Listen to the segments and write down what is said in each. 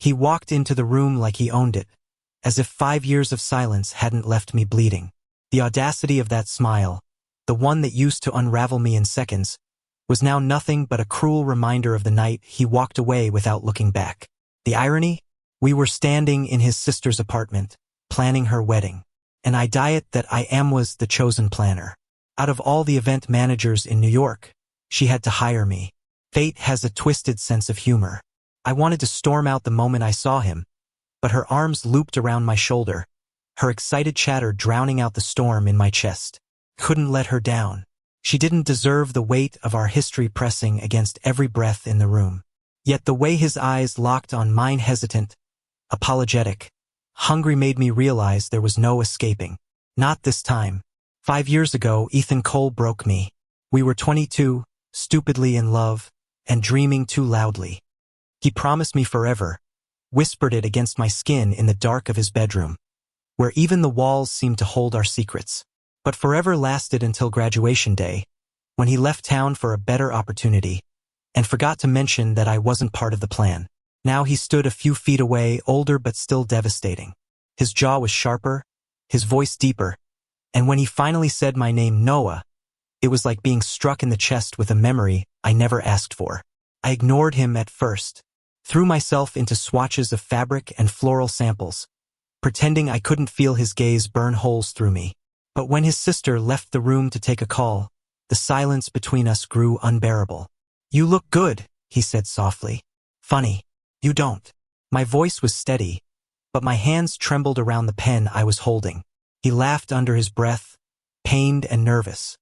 He walked into the room like he owned it, as if 5 years of silence hadn't left me bleeding. The audacity of that smile, the one that used to unravel me in seconds, was now nothing but a cruel reminder of the night he walked away without looking back. The irony? We were standing in his sister's apartment, planning her wedding, and I diet that I was the chosen planner. Out of all the event managers in New York, she had to hire me. Fate has a twisted sense of humor. I wanted to storm out the moment I saw him, but her arms looped around my shoulder, her excited chatter drowning out the storm in my chest. Couldn't let her down. She didn't deserve the weight of our history pressing against every breath in the room. Yet the way his eyes locked on mine, hesitant, apologetic, hungry, made me realize there was no escaping. Not this time. 5 years ago, Ethan Cole broke me. We were 22, stupidly in love, and dreaming too loudly. He promised me forever, whispered it against my skin in the dark of his bedroom, where even the walls seemed to hold our secrets. But forever lasted until graduation day, when he left town for a better opportunity, and forgot to mention that I wasn't part of the plan. Now he stood a few feet away, older but still devastating. His jaw was sharper, his voice deeper, and when he finally said my name, Noah, it was like being struck in the chest with a memory I never asked for. I ignored him at first, threw myself into swatches of fabric and floral samples, pretending I couldn't feel his gaze burn holes through me. But when his sister left the room to take a call, the silence between us grew unbearable. "You look good," he said softly. "Funny, you don't." My voice was steady, but my hands trembled around the pen I was holding. He laughed under his breath, pained and nervous.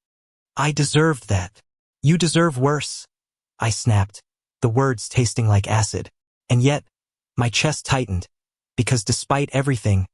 "I deserved that. You deserve worse," I snapped, the words tasting like acid. And yet, my chest tightened, because despite everything,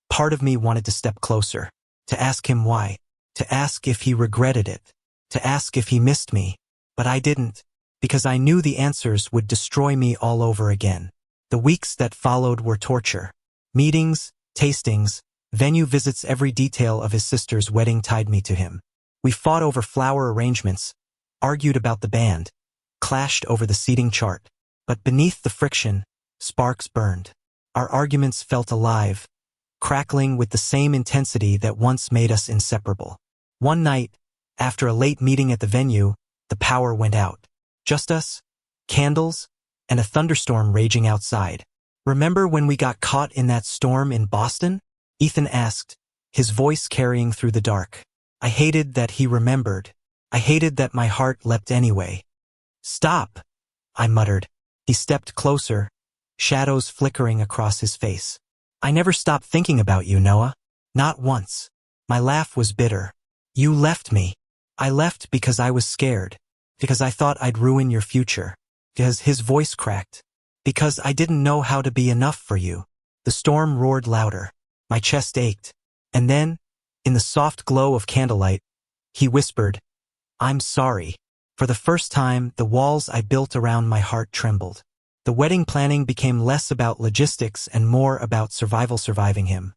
part of me wanted to step closer, to ask him why, to ask if he regretted it, to ask if he missed me. But I didn't, because I knew the answers would destroy me all over again. The weeks that followed were torture. Meetings, tastings, venue visits, every detail of his sister's wedding tied me to him. We fought over flower arrangements, argued about the band, clashed over the seating chart. But beneath the friction, sparks burned. Our arguments felt alive, crackling with the same intensity that once made us inseparable. One night, after a late meeting at the venue, the power went out. Just us, candles, and a thunderstorm raging outside. "Remember when we got caught in that storm in Boston?" Ethan asked, his voice carrying through the dark. I hated that he remembered. I hated that my heart leapt anyway. "Stop," I muttered. He stepped closer, shadows flickering across his face. "I never stopped thinking about you, Noah. Not once." My laugh was bitter. "You left me. I left because I was scared. Because I thought I'd ruin your future." Because his voice cracked. "Because I didn't know how to be enough for you." The storm roared louder. My chest ached. And then, in the soft glow of candlelight, he whispered, "I'm sorry." For the first time, the walls I built around my heart trembled. The wedding planning became less about logistics and more about surviving him,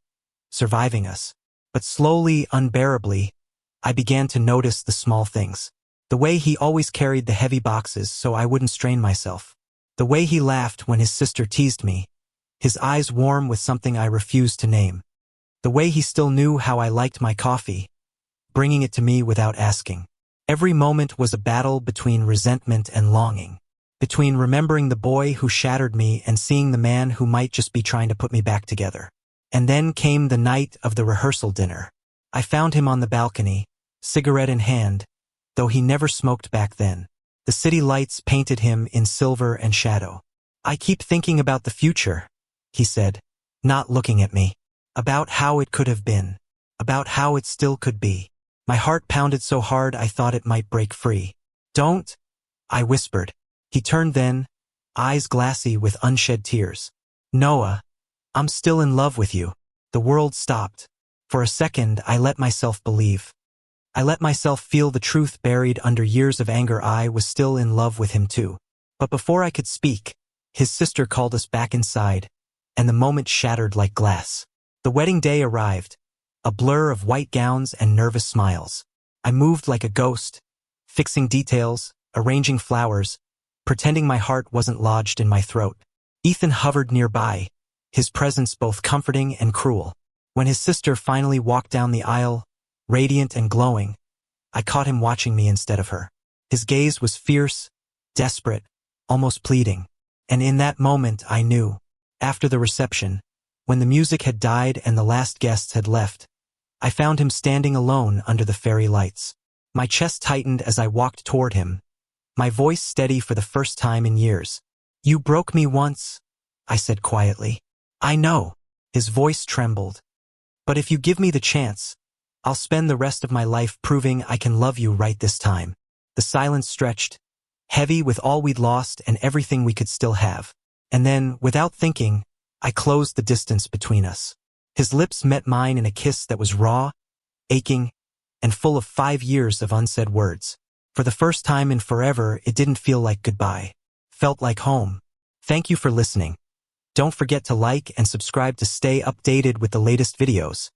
surviving us. But slowly, unbearably, I began to notice the small things. The way he always carried the heavy boxes so I wouldn't strain myself. The way he laughed when his sister teased me, his eyes warm with something I refused to name. The way he still knew how I liked my coffee, bringing it to me without asking. Every moment was a battle between resentment and longing, between remembering the boy who shattered me and seeing the man who might just be trying to put me back together. And then came the night of the rehearsal dinner. I found him on the balcony, cigarette in hand, though he never smoked back then. The city lights painted him in silver and shadow. "I keep thinking about the future," he said, not looking at me. "About how it could have been. About how it still could be." My heart pounded so hard I thought it might break free. "Don't," I whispered. He turned then, eyes glassy with unshed tears. "Noah, I'm still in love with you." The world stopped. For a second, I let myself believe. I let myself feel the truth buried under years of anger. I was still in love with him too. But before I could speak, his sister called us back inside, and the moment shattered like glass. The wedding day arrived, a blur of white gowns and nervous smiles. I moved like a ghost, fixing details, arranging flowers, pretending my heart wasn't lodged in my throat. Ethan hovered nearby, his presence both comforting and cruel. When his sister finally walked down the aisle, radiant and glowing, I caught him watching me instead of her. His gaze was fierce, desperate, almost pleading. And in that moment I knew. After the reception, when the music had died and the last guests had left, I found him standing alone under the fairy lights. My chest tightened as I walked toward him, my voice steady for the first time in years. "You broke me once," I said quietly. "I know." His voice trembled. "But if you give me the chance, I'll spend the rest of my life proving I can love you right this time." The silence stretched, heavy with all we'd lost and everything we could still have. And then, without thinking, I closed the distance between us. His lips met mine in a kiss that was raw, aching, and full of 5 years of unsaid words. For the first time in forever, it didn't feel like goodbye. Felt like home. Thank you for listening. Don't forget to like and subscribe to stay updated with the latest videos.